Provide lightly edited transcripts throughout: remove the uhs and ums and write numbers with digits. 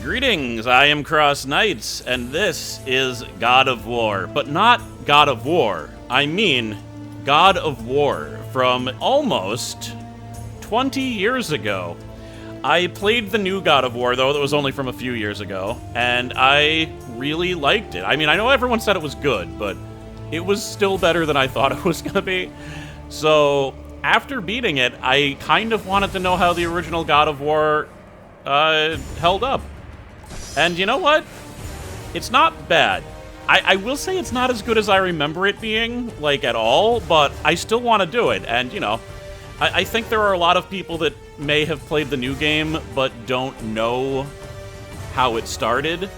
Greetings, I am Cross Knights, and this is God of War. But not God of War, I mean God of War from almost 20 years ago. I played the new God of War, though that was only from a few years ago, and I really liked it. I mean, I know everyone said it was good, but it was still better than I thought it was gonna be. So, after beating it, I kind of wanted to know how the original God of War held up. And you know what? It's not bad. I will say it's not as good as I remember it being, like, at all, but I still want to do it. And, you know, I think there are a lot of people that may have played the new game, but don't know how it started.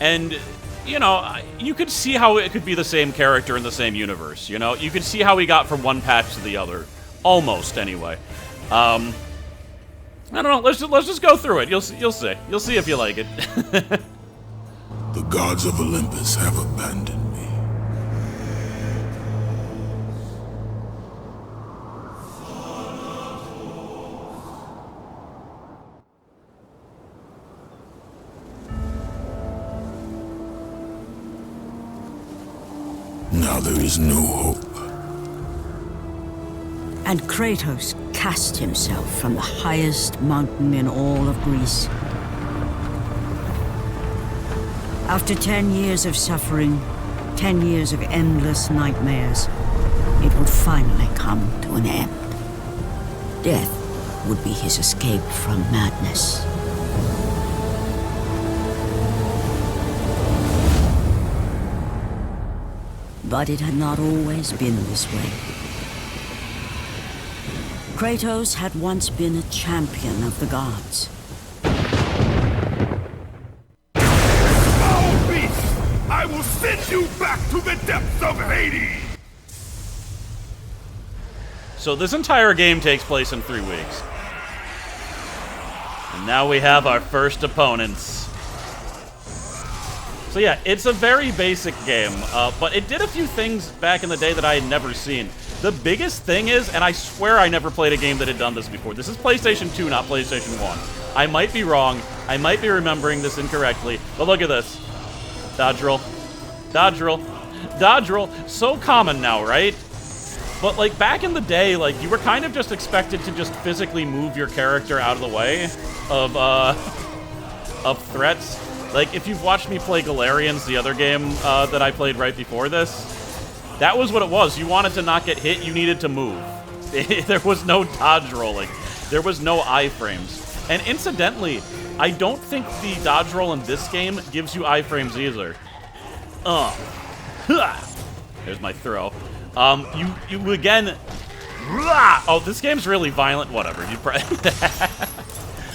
And, you know, you could see how it could be the same character in the same universe, you know? You could see how he got from one patch to the other. Almost, anyway. I don't know. Let's just go through it. You'll see. You'll see if you like it. The gods of Olympus have abandoned me. Now there is no hope. And Kratos cast himself from the highest mountain in all of Greece. After 10 years of suffering, 10 years of endless nightmares, it would finally come to an end. Death would be his escape from madness. But it had not always been this way. Kratos had once been a champion of the gods. Foul beast! I will send you back to the depths of Hades! So this entire game takes place in 3 weeks. And now we have our first opponents. So yeah, it's a very basic game, but it did a few things back in the day that I had never seen. The biggest thing is, and I swear I never played a game that had done this before. This is PlayStation 2, not PlayStation 1. I might be wrong. I might be remembering this incorrectly. But look at this. Dodge roll. Dodge roll. Dodge roll. So common now, right? But, like, back in the day, like, you were kind of just expected to just physically move your character out of the way of threats. Like, if you've watched me play Galarians, the other game that I played right before this, that was what it was. You wanted to not get hit, you needed to move. There was no dodge rolling. There was no iframes. And incidentally, I don't think the dodge roll in this game gives you iframes either. There's my throw. You again... Oh, this game's really violent. Whatever.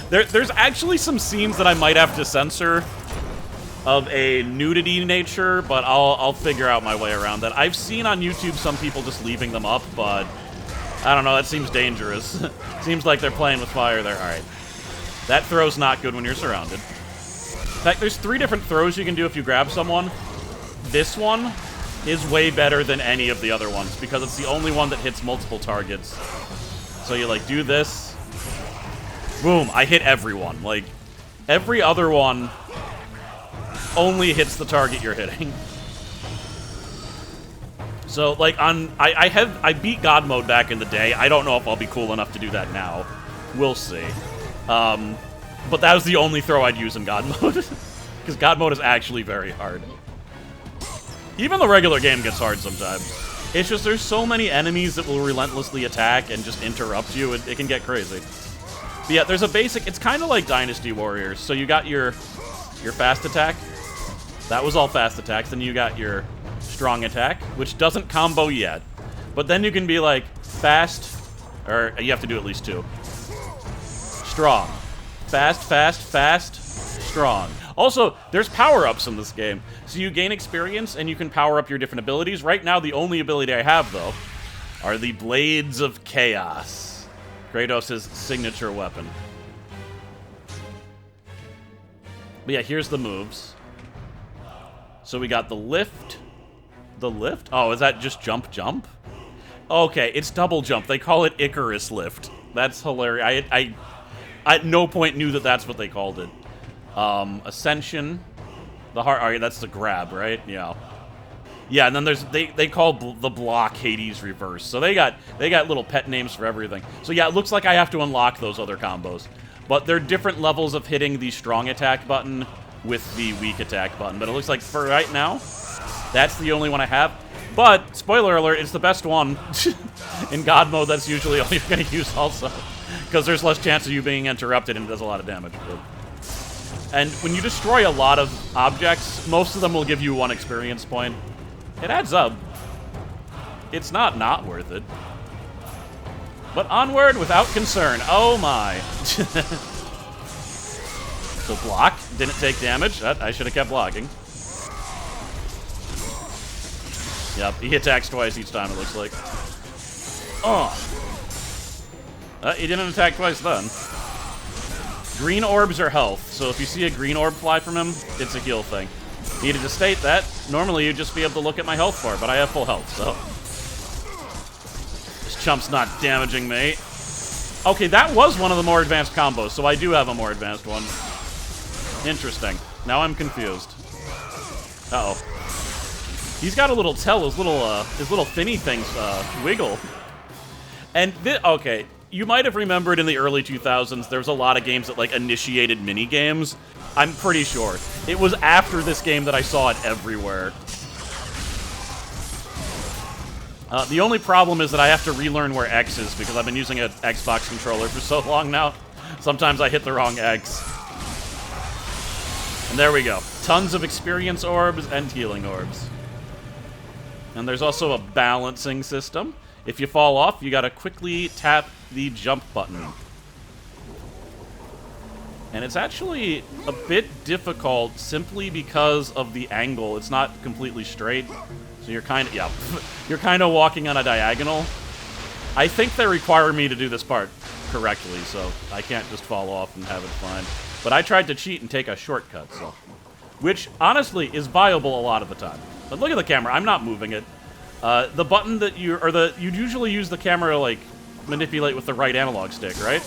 There's actually some scenes that I might have to censor of a nudity nature, but I'll figure out my way around that. I've seen on YouTube some people just leaving them up, but I don't know, that seems dangerous. Seems like they're playing with fire there. Alright. That throw's not good when you're surrounded. In fact, there's 3 different throws you can do if you grab someone. This one is way better than any of the other ones, because it's the only one that hits multiple targets. So you, like, do this. Boom, I hit everyone. Like, every other one only hits the target you're hitting. So, like, I beat God mode back in the day. I don't know if I'll be cool enough to do that now. We'll see. But that was the only throw I'd use in God mode. Because God mode is actually very hard. Even the regular game gets hard sometimes. It's just there's so many enemies that will relentlessly attack and just interrupt you. It can get crazy. But yeah, there's a basic... It's kind of like Dynasty Warriors. So you got your fast attack. That was all fast attacks. Then you got your strong attack, which doesn't combo yet. But then you can be like, fast... Or you have to do at least 2. Strong. Fast, fast, fast, strong. Also, there's power-ups in this game. So you gain experience, and you can power up your different abilities. Right now, the only ability I have, though, are the Blades of Chaos. Kratos' signature weapon. But yeah, here's the moves. So we got the lift. The lift? Oh, is that just jump, jump? Okay, it's double jump. They call it Icarus lift. That's hilarious. I at no point knew that that's what they called it. Ascension. The heart. Alright, that's the grab, right? Yeah. Yeah, and then there's they call the block Hades Reverse. So they got little pet names for everything. So yeah, it looks like I have to unlock those other combos. But they're different levels of hitting the strong attack button with the weak attack button. But it looks like for right now, that's the only one I have. But, spoiler alert, it's the best one. In God mode, that's usually all you're going to use also. Because there's less chance of you being interrupted and it does a lot of damage. And when you destroy a lot of objects, most of them will give you 1 experience point. It adds up. It's not worth it. But onward without concern. Oh my. So block. Didn't take damage. I should have kept blocking. Yep, he attacks twice each time, it looks like. Oh. He didn't attack twice then. Green orbs are health, so if you see a green orb fly from him, it's a heal thing. Needed to state that. Normally you'd just be able to look at my health bar, but I have full health, so... This chump's not damaging me. Okay, that was one of the more advanced combos, so I do have a more advanced one. Interesting. Now I'm confused. Uh-oh. He's got a little tail, his little finny things wiggle. And, okay, you might have remembered in the early 2000s, there was a lot of games that, like, initiated mini-games. I'm pretty sure. It was after this game that I saw it everywhere. The only problem is that I have to relearn where X is, because I've been using an Xbox controller for so long now. Sometimes I hit the wrong X. And there we go. Tons of experience orbs and healing orbs. And there's also a balancing system. If you fall off, you gotta quickly tap the jump button. And it's actually a bit difficult simply because of the angle. It's not completely straight. So you're kind of, yeah, you're kind of walking on a diagonal. I think they require me to do this part correctly, so I can't just fall off and have it fine. But I tried to cheat and take a shortcut, so. Which, honestly, is viable a lot of the time. But look at the camera, I'm not moving it. The button that you'd usually use the camera to, like, manipulate with the right analog stick, right?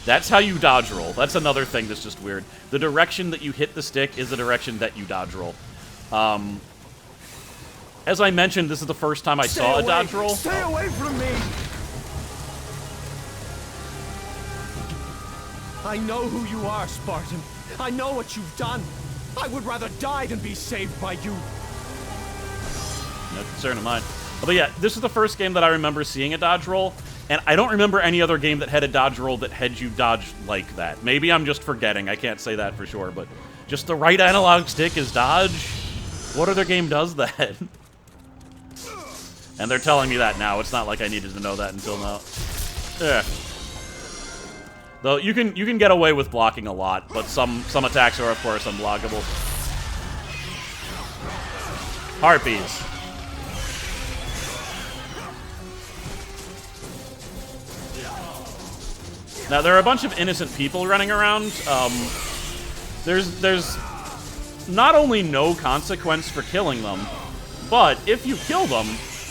That's how you dodge roll. That's another thing that's just weird. The direction that you hit the stick is the direction that you dodge roll. As I mentioned, this is the first time I saw a dodge roll. Stay away from me! I know who you are, Spartan. I know what you've done. I would rather die than be saved by you. No concern of mine. But yeah, this is the first game that I remember seeing a dodge roll, and I don't remember any other game that had a dodge roll that had you dodge like that. Maybe I'm just forgetting. I can't say that for sure, but just the right analog stick is dodge? What other game does that? And they're telling me that now. It's not like I needed to know that until now. Yeah. Though you can get away with blocking a lot, but some attacks are of course unblockable. Harpies. Now there are a bunch of innocent people running around. There's not only no consequence for killing them, but if you kill them,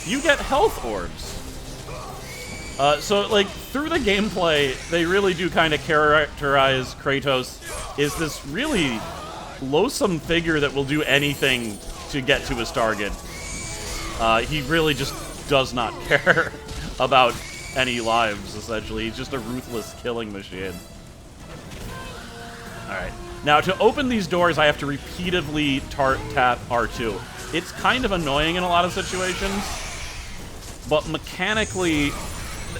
you get health orbs. So, like, through the gameplay, they really do kind of characterize Kratos as this really loathsome figure that will do anything to get to his target. He really just does not care about any lives, essentially. He's just a ruthless killing machine. Alright. Now, to open these doors, I have to repeatedly tap R2. It's kind of annoying in a lot of situations, but mechanically,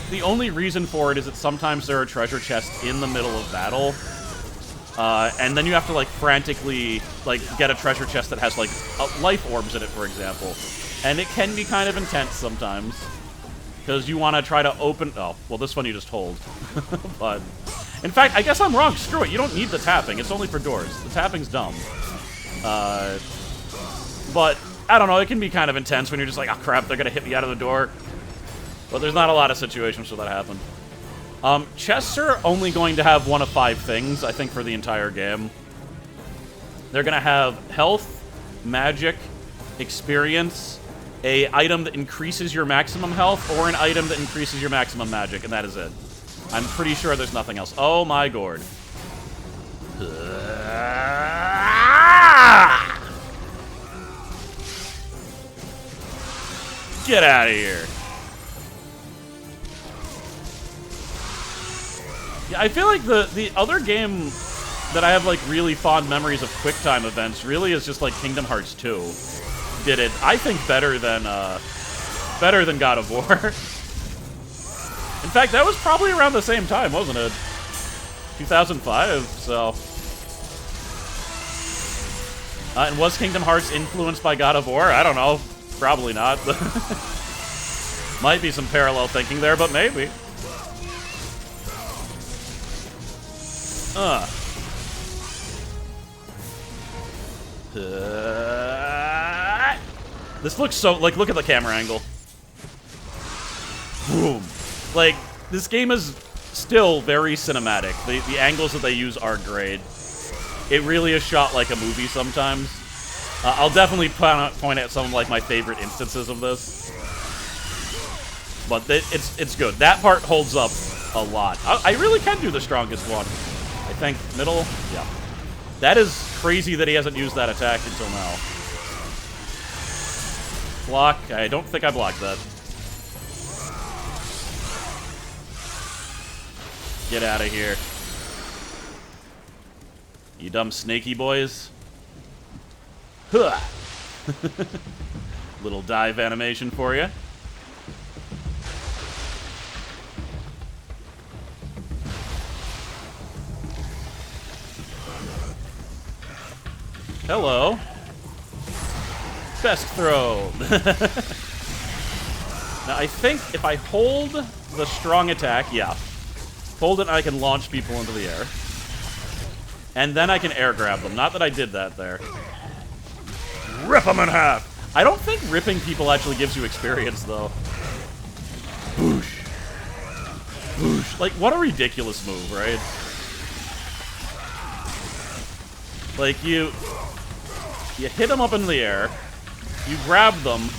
the only reason for it is that sometimes there are treasure chests in the middle of battle, and then you have to, like, frantically, like, get a treasure chest that has, like, life orbs in it, for example. And it can be kind of intense sometimes, because you want to try to open... Oh, well, this one you just hold. But, in fact, I guess I'm wrong. Screw it. You don't need the tapping. It's only for doors. The tapping's dumb. But, I don't know. It can be kind of intense when you're just like, oh, crap, they're going to hit me out of the door. But there's not a lot of situations where that happen. Chests are only going to have one of 5 things, I think, for the entire game. They're going to have health, magic, experience, a item that increases your maximum health, or an item that increases your maximum magic, and that is it. I'm pretty sure there's nothing else. Oh my god. Get out of here. Yeah, I feel like the other game that I have, like, really fond memories of QuickTime events really is just, like, Kingdom Hearts 2. Did it, I think, better than God of War. In fact, that was probably around the same time, wasn't it? 2005, so... and was Kingdom Hearts influenced by God of War? I don't know. Probably not. Might be some parallel thinking there, but maybe. This looks so... Like, look at the camera angle. Boom. Like, this game is still very cinematic. The angles that they use are great. It really is shot like a movie sometimes. I'll definitely point at some of, like, my favorite instances of this. But it's good. That part holds up a lot. I really can do the strongest one. I think middle, yeah. That is crazy that he hasn't used that attack until now. Block, I don't think I blocked that. Get out of here. You dumb snaky boys. Huh. Little dive animation for you. Hello. Best throw. Now, I think if I hold the strong attack, yeah. Hold it and I can launch people into the air. And then I can air grab them. Not that I did that there. Rip them in half! I don't think ripping people actually gives you experience, though. Boosh. Boosh. Like, what a ridiculous move, right? Like, you hit them up in the air, you grab them,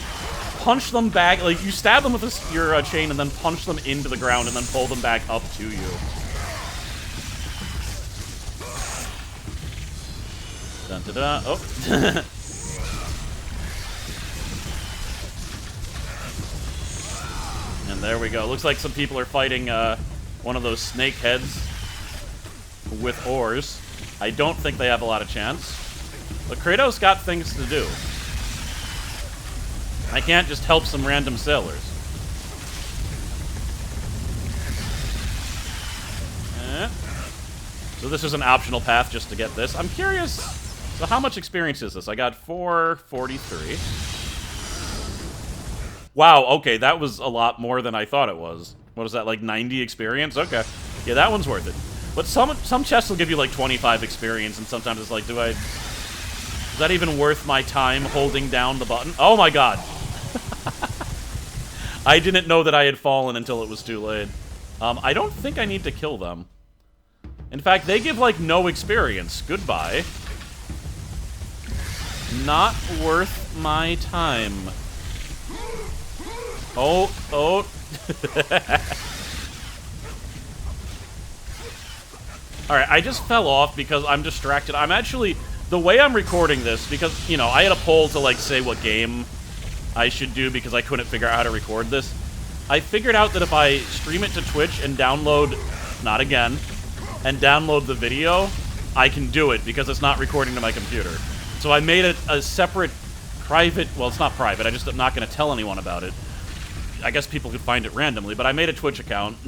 punch them back, like, you stab them with your chain and then punch them into the ground and then pull them back up to you. Dun-da-da. Oh. And there we go. Looks like some people are fighting one of those snake heads with oars. I don't think they have a lot of chance. But Kratos got things to do. I can't just help some random sailors. So this is an optional path just to get this. I'm curious, so how much experience is this? I got 443. Wow, okay, that was a lot more than I thought it was. What is that, like 90 experience? Okay. Yeah, that one's worth it. But some chests will give you like 25 experience, and sometimes it's like, is that even worth my time holding down the button? Oh my god. I didn't know that I had fallen until it was too late. I don't think I need to kill them. In fact, they give like no experience. Goodbye. Not worth my time. Oh. Alright, I just fell off because I'm distracted. I'm actually... The way I'm recording this, because, you know, I had a poll to, like, say what game I should do because I couldn't figure out how to record this. I figured out that if I stream it to Twitch and download... Not again. And download the video, I can do it because it's not recording to my computer. So I made it a separate private... Well, it's not private. I'm not going to tell anyone about it. I guess people could find it randomly, but I made a Twitch account.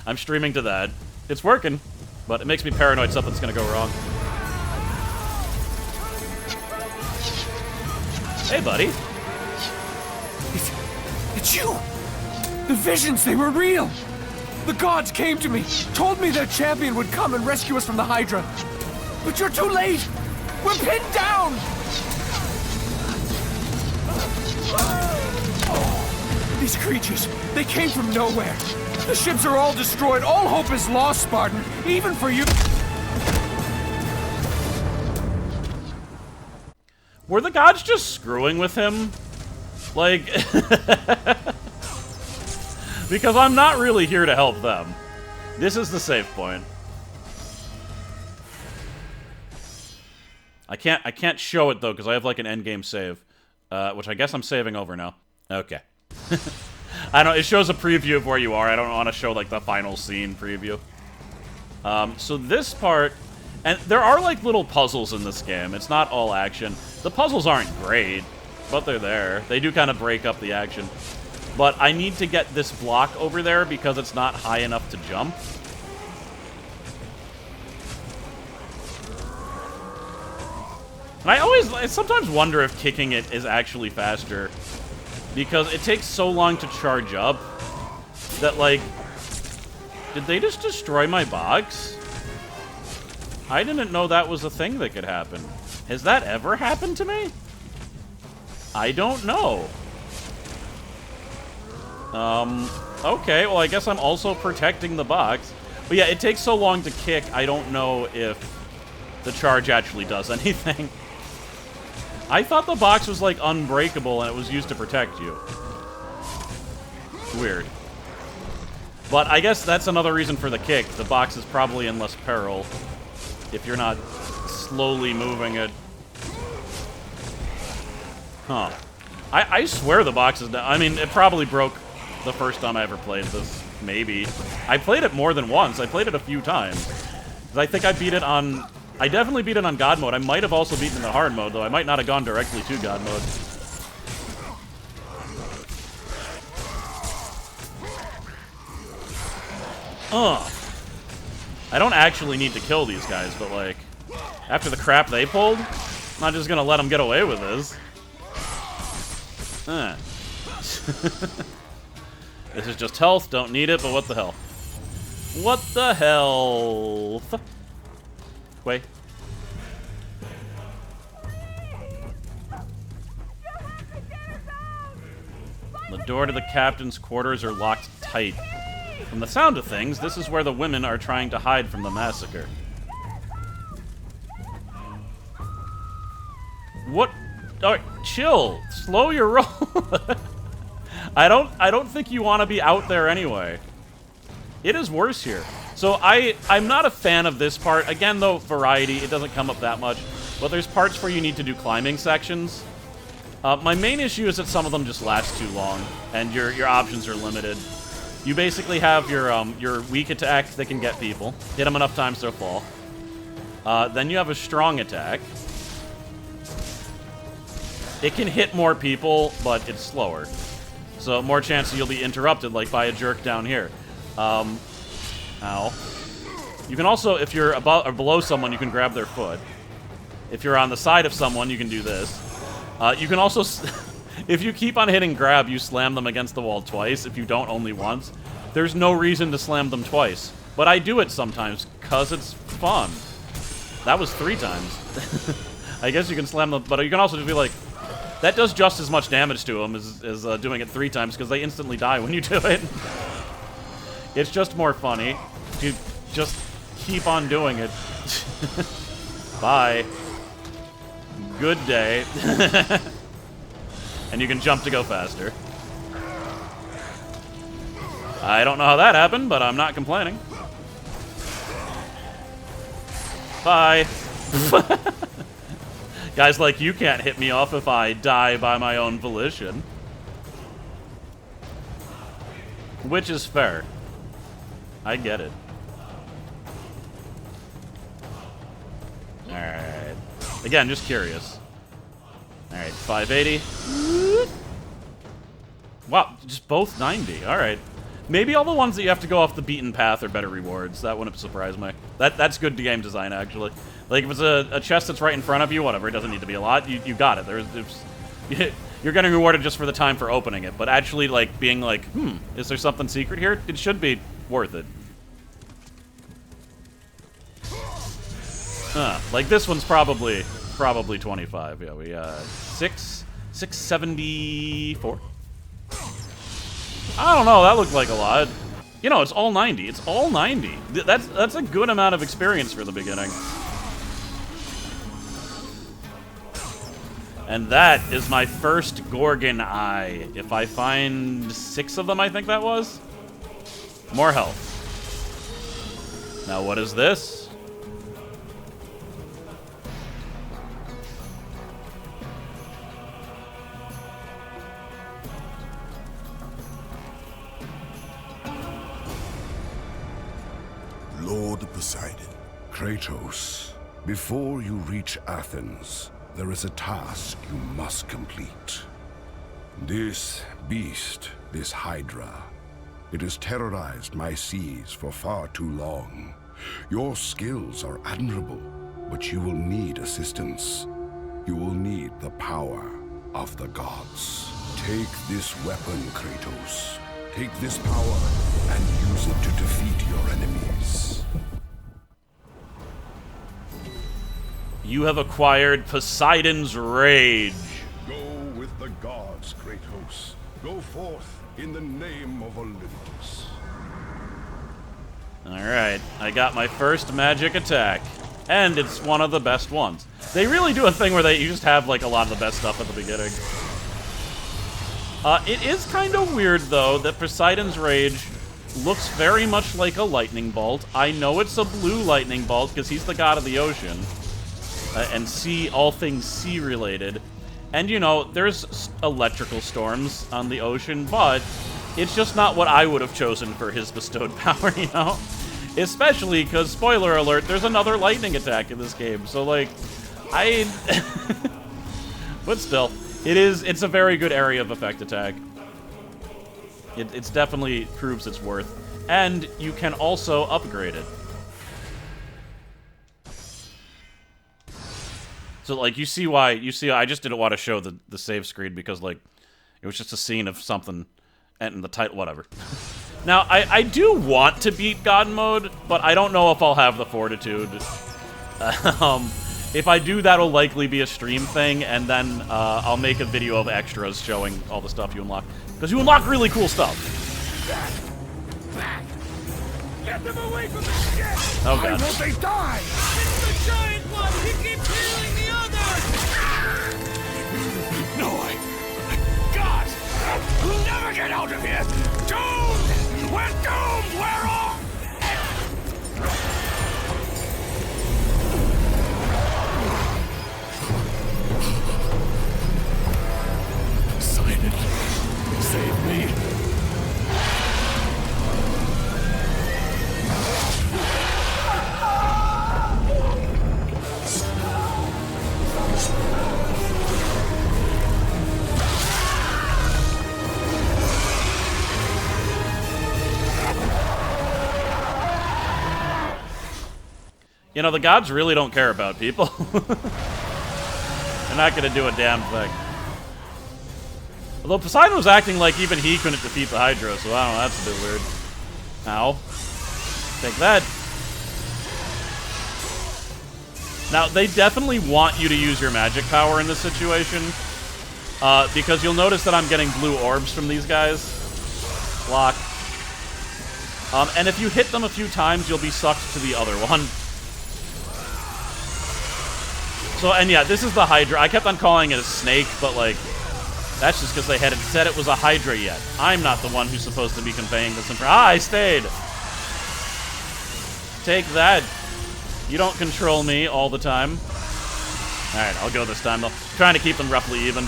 I'm streaming to that. It's working, but it makes me paranoid something's going to go wrong. Hey, buddy. It's you! The visions, they were real! The gods came to me, told me their champion would come and rescue us from the Hydra. But you're too late! We're pinned down! These creatures, they came from nowhere. The ships are all destroyed. All hope is lost, Spartan. Even for you. Were the gods just screwing with him? Like... Because I'm not really here to help them. This is the save point. I can't show it, though, because I have, like, an endgame save. Which I guess I'm saving over now. Okay. I don't. It shows a preview of where you are. I don't want to show like the final scene preview. So this part, and there are like little puzzles in this game. It's not all action. The puzzles aren't great, but they're there. They do kind of break up the action. But I need to get this block over there because it's not high enough to jump. And I sometimes wonder if kicking it is actually faster. Because it takes so long to charge up that, like, did they just destroy my box? I didn't know that was a thing that could happen. Has that ever happened to me? I don't know. Okay, well, I guess I'm also protecting the box. But yeah, it takes so long to kick, I don't know if the charge actually does anything. I thought the box was, like, unbreakable and it was used to protect you. Weird. But I guess that's another reason for the kick. The box is probably in less peril if you're not slowly moving it. Huh. I swear the box is... I mean, it probably broke the first time I ever played this. Maybe. I played it more than once. I played it a few times. I think I beat it on... I definitely beat it on God mode. I might have also beaten it in hard mode, though. I might not have gone directly to God mode. I don't actually need to kill these guys, but, like, after the crap they pulled, I'm not just gonna let them get away with this. This is just health. Don't need it, but what the hell? What the health? Wait. The door to the captain's quarters are locked tight. From the sound of things, this is where the women are trying to hide from the massacre. What? Oh, chill. Slow your roll. I don't think you want to be out there anyway. It is worse here. So I'm not a fan of this part. Again, though, variety, it doesn't come up that much. But there's parts where you need to do climbing sections. My main issue is that some of them just last too long, and your options are limited. You basically have your weak attack that can get people. Hit them enough times they'll fall. Then you have a strong attack. It can hit more people, but it's slower. So more chance you'll be interrupted, like by a jerk down here. Ow. You can also, if you're above or below someone, you can grab their foot. If you're on the side of someone, you can do this. You can also, if you keep on hitting grab, you slam them against the wall twice. If you don't, only once. There's no reason to slam them twice. But I do it sometimes, because it's fun. That was 3 times. I guess you can slam them, but you can also just be like, that does just as much damage to them as doing it 3 times, because they instantly die when you do it. It's just more funny. You just keep on doing it. Bye. Good day. And you can jump to go faster. I don't know how that happened, but I'm not complaining. Bye. Guys like you can't hit me off if I die by my own volition. Which is fair. I get it. Alright. Again, just curious. Alright, 580. Wow, just both 90. Alright. Maybe all the ones that you have to go off the beaten path are better rewards. That wouldn't surprise me. That's good game design, actually. Like, if it's a chest that's right in front of you, whatever, it doesn't need to be a lot. You got it. You're getting rewarded just for the time for opening it. But actually, like, being like, is there something secret here? It should be worth it. Like, this one's probably 25. Yeah, we, 674? I don't know, that looked like a lot. You know, it's all 90. It's all 90. That's a good amount of experience for the beginning. And that is my first Gorgon Eye. If I find 6 of them, I think that was. More health. Now, what is this? Kratos, before you reach Athens, there is a task you must complete. This beast, this Hydra, it has terrorized my seas for far too long. Your skills are admirable, but you will need assistance. You will need the power of the gods. Take this weapon, Kratos. Take this power and use it to defeat your enemies. You have acquired Poseidon's Rage. Go with the gods, Kratos. Go forth in the name of Olympus. Alright, I got my first magic attack. And it's one of the best ones. They really do a thing where you just have, like, a lot of the best stuff at the beginning. It is kind of weird, though, that Poseidon's Rage looks very much like a lightning bolt. I know it's a blue lightning bolt, because he's the god of the ocean. And all things sea-related. And, you know, there's electrical storms on the ocean, but it's just not what I would have chosen for his bestowed power, you know? Especially because, spoiler alert, there's another lightning attack in this game, so, like, but still, it's a very good area of effect attack. It's definitely proves its worth. And you can also upgrade it. So, like, you see, I just didn't want to show the save screen because, like, it was just a scene of something and the title, whatever. Now, I do want to beat God mode, but I don't know if I'll have the fortitude. If I do, that'll likely be a stream thing, and then I'll make a video of extras showing all the stuff you unlock. Because you unlock really cool stuff. Back! Get them away from the ship! Oh, Why God. won't they die? It's the giant one! He keeps healing the others! No, God! We'll never get out of here! Doomed! We're doomed! We're off! Poseidon, save me. You know, the gods really don't care about people. They're not gonna do a damn thing. Although Poseidon was acting like even he couldn't defeat the Hydra, so I don't know, that's a bit weird. Ow. Take that. Now, they definitely want you to use your magic power in this situation. Because you'll notice that I'm getting blue orbs from these guys. Block. And if you hit them a few times, you'll be sucked to the other one. So, and yeah, this is the Hydra. I kept on calling it a snake, but, like, that's just because they hadn't said it was a Hydra yet. I'm not the one who's supposed to be conveying this information. Ah, I stayed! Take that. You don't control me all the time. Alright, I'll go this time, though. Trying to keep them roughly even.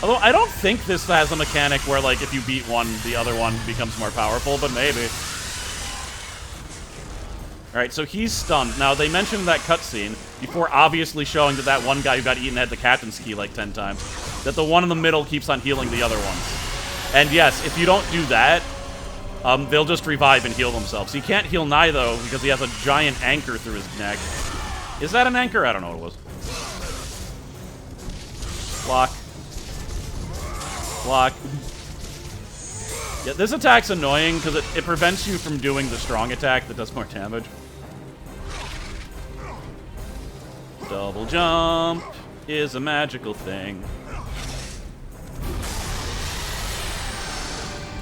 Although, I don't think this has a mechanic where, like, if you beat one, the other one becomes more powerful, but maybe. Alright, so he's stunned. Now, they mentioned that cutscene before obviously showing that one guy who got eaten had the captain's key like 10 times. That the one in the middle keeps on healing the other ones. And yes, if you don't do that, they'll just revive and heal themselves. He can't heal Nye, though, because he has a giant anchor through his neck. Is that an anchor? I don't know what it was. Block. Block. Yeah, this attack's annoying because it prevents you from doing the strong attack that does more damage. Double jump is a magical thing.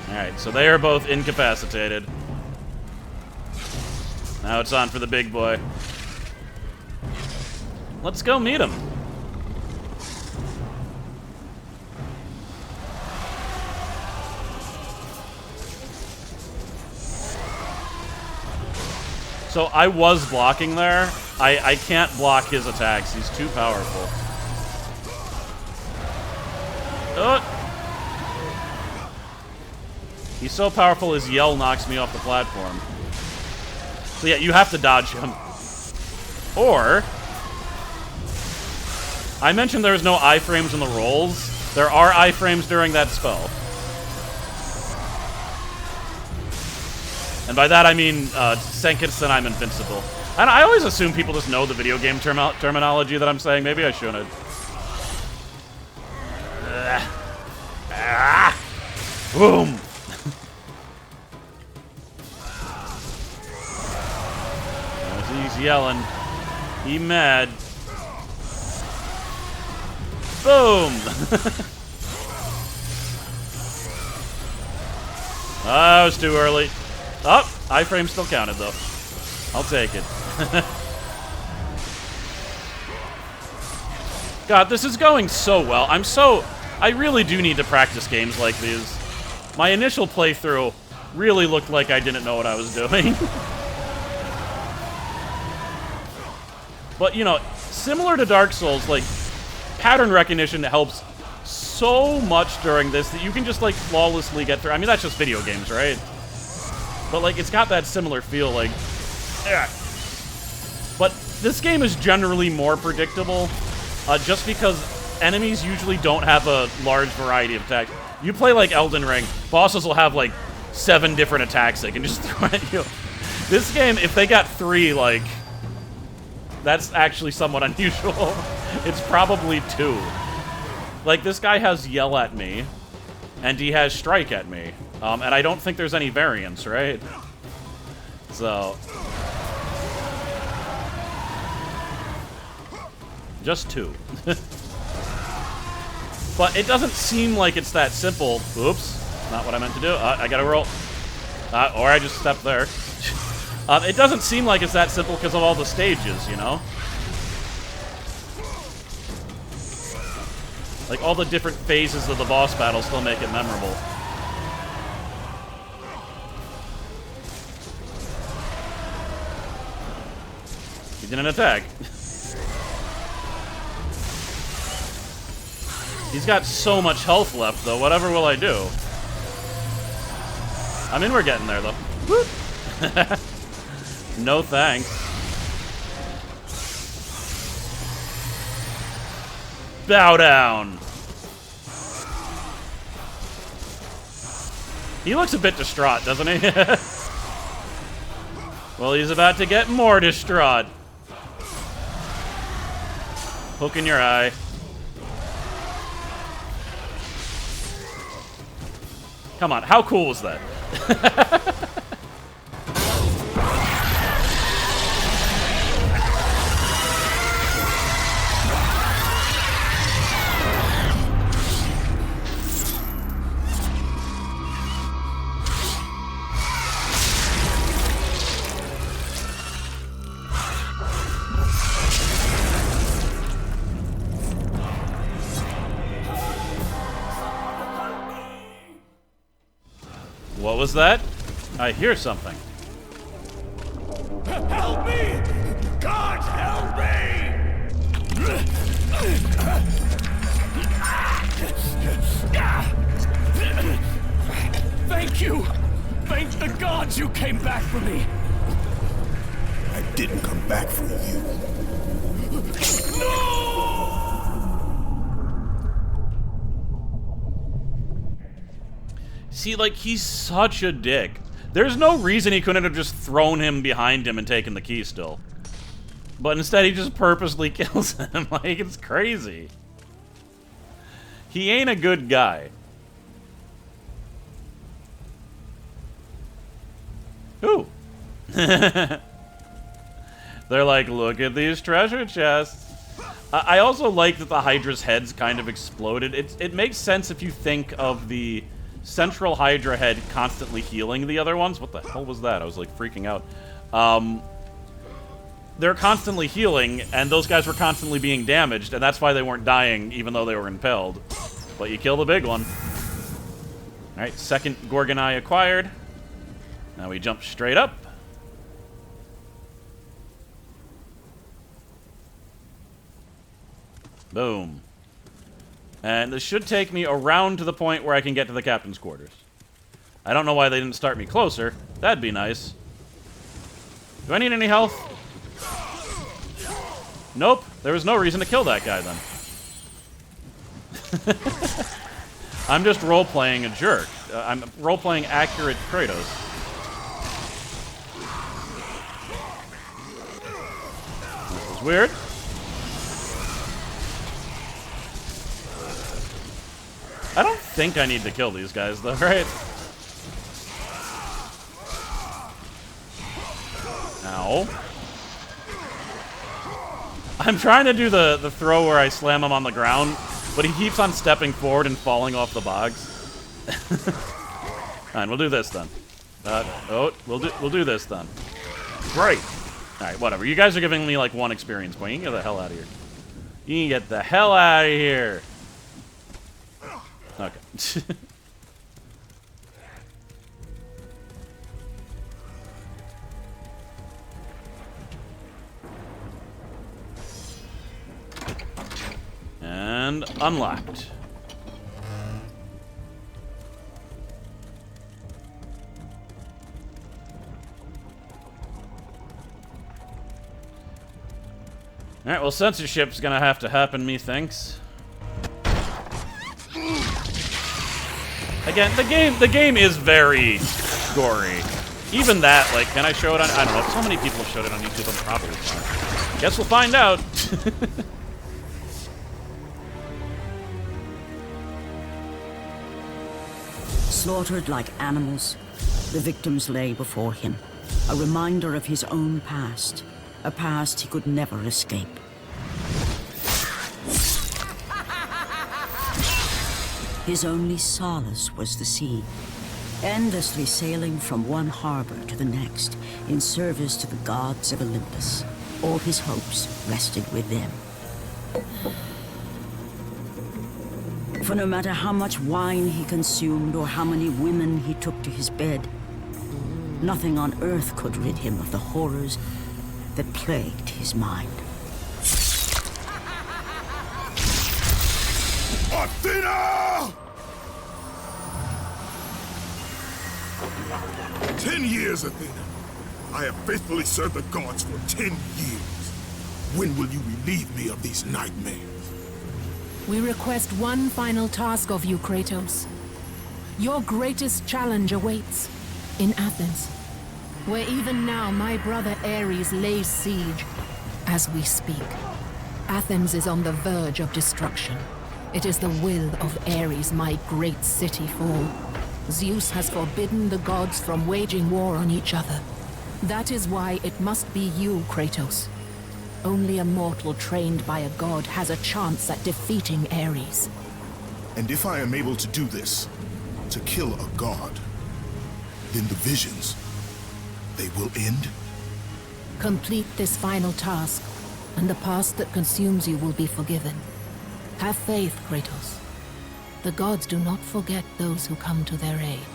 Alright, so they are both incapacitated. Now it's on for the big boy. Let's go meet him. So I was blocking there. I can't block his attacks. He's too powerful. He's so powerful his yell knocks me off the platform. So yeah, you have to dodge him. Or... I mentioned there's no iframes in the rolls. There are iframes during that spell. And by that I mean, seconds and I'm invincible. And I always assume people just know the video game terminology that I'm saying. Maybe I shouldn't. Boom! He's yelling. He mad. Boom! That was too early. Oh, iframe still counted though. I'll take it. God, this is going so well. I really do need to practice games like these. My initial playthrough really looked like I didn't know what I was doing. But, you know, similar to Dark Souls, like, pattern recognition helps so much during this that you can just, like, flawlessly get through. I mean, that's just video games, right? But, like, it's got that similar feel, like... Yeah. But this game is generally more predictable, just because enemies usually don't have a large variety of attacks. You play, like, Elden Ring, bosses will have, like, 7 different attacks they can just throw at you. This game, if they got 3, like... That's actually somewhat unusual. It's probably 2. Like, this guy has Yell at me, and he has Strike at me. And I don't think there's any variance, right? So... Just 2. But it doesn't seem like it's that simple. Oops. Not what I meant to do. I gotta roll. Or I just stepped there. It doesn't seem like it's that simple because of all the stages, you know? Like, all the different phases of the boss battle still make it memorable. He didn't attack. He's got so much health left, though. Whatever will I do? I mean, we're getting there, though. Woo! No thanks. Bow down. He looks a bit distraught, doesn't he? Well, he's about to get more distraught. Hook in your eye. Come on, how cool was that? What was that? I hear something. Help me! God, help me! Thank you! Thank the gods you came back for me! I didn't come back for you. No! See, like, he's such a dick. There's no reason he couldn't have just thrown him behind him and taken the key still. But instead, he just purposely kills him. Like, it's crazy. He ain't a good guy. Ooh. They're like, look at these treasure chests. I also like that the Hydra's heads kind of exploded. It makes sense if you think of the central Hydra head constantly healing the other ones. What the hell was that? I was like freaking out. They're constantly healing, and those guys were constantly being damaged, and that's why they weren't dying even though they were impaled. But you kill the big one. Alright, second Gorgon Eye acquired. Now we jump straight up. Boom. And this should take me around to the point where I can get to the captain's quarters. I don't know why they didn't start me closer. That'd be nice. Do I need any health? Nope. There was no reason to kill that guy then. I'm just role-playing a jerk. I'm role-playing accurate Kratos. This is weird. I don't think I need to kill these guys, though, right? Ow. I'm trying to do the throw where I slam him on the ground, but he keeps on stepping forward and falling off the bogs. Fine, we'll do this then. We'll do this then. Great. All right, whatever. You guys are giving me like 1 experience point. You can get the hell out of here. You can get the hell out of here. Okay. And unlocked. Alright, well, censorship's gonna have to happen, methinks. Again, the game is very gory. Even that, like, can I show it on... I don't know, so many people have showed it on YouTube, I'm probably fine. Guess we'll find out. Slaughtered like animals, the victims lay before him, a reminder of his own past, a past he could never escape. His only solace was the sea, endlessly sailing from one harbor to the next in service to the gods of Olympus. All his hopes rested with them. For no matter how much wine he consumed or how many women he took to his bed, nothing on earth could rid him of the horrors that plagued his mind. Athena! 10 years, Athena. I have faithfully served the gods for 10 years. When will you relieve me of these nightmares? We request one final task of you, Kratos. Your greatest challenge awaits in Athens, where even now my brother Aries lays siege as we speak. Athens is on the verge of destruction. It is the will of Ares my great city fall. Zeus has forbidden the gods from waging war on each other. That is why it must be you, Kratos. Only a mortal trained by a god has a chance at defeating Ares. And if I am able to do this, to kill a god, then the visions, they will end? Complete this final task, and the past that consumes you will be forgiven. Have faith, Kratos. The gods do not forget those who come to their aid.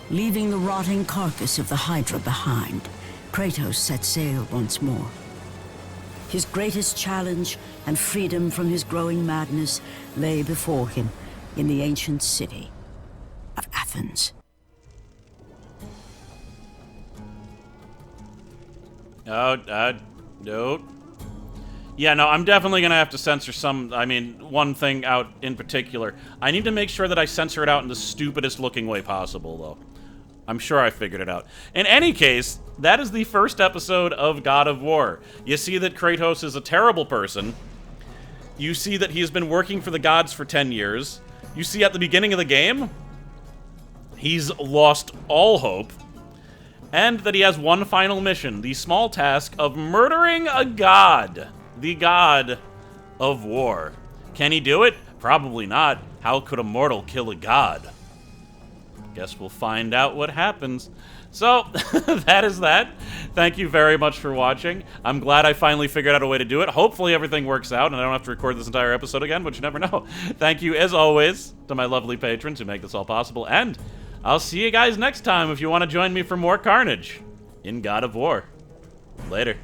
Leaving the rotting carcass of the Hydra behind, Kratos set sail once more. His greatest challenge and freedom from his growing madness lay before him in the ancient city of Athens. No. Yeah, no, I'm definitely gonna have to censor one thing out in particular. I need to make sure that I censor it out in the stupidest looking way possible, though. I'm sure I figured it out. In any case, that is the first episode of God of War. You see that Kratos is a terrible person. You see that he has been working for the gods for 10 years. You see at the beginning of the game, he's lost all hope. And that he has one final mission, the small task of murdering a god. The god of war. Can he do it? Probably not. How could a mortal kill a god? Guess we'll find out what happens. So, that is that. Thank you very much for watching. I'm glad I finally figured out a way to do it. Hopefully everything works out and I don't have to record this entire episode again, but you never know. Thank you, as always, to my lovely patrons who make this all possible, and I'll see you guys next time if you want to join me for more carnage in God of War. Later.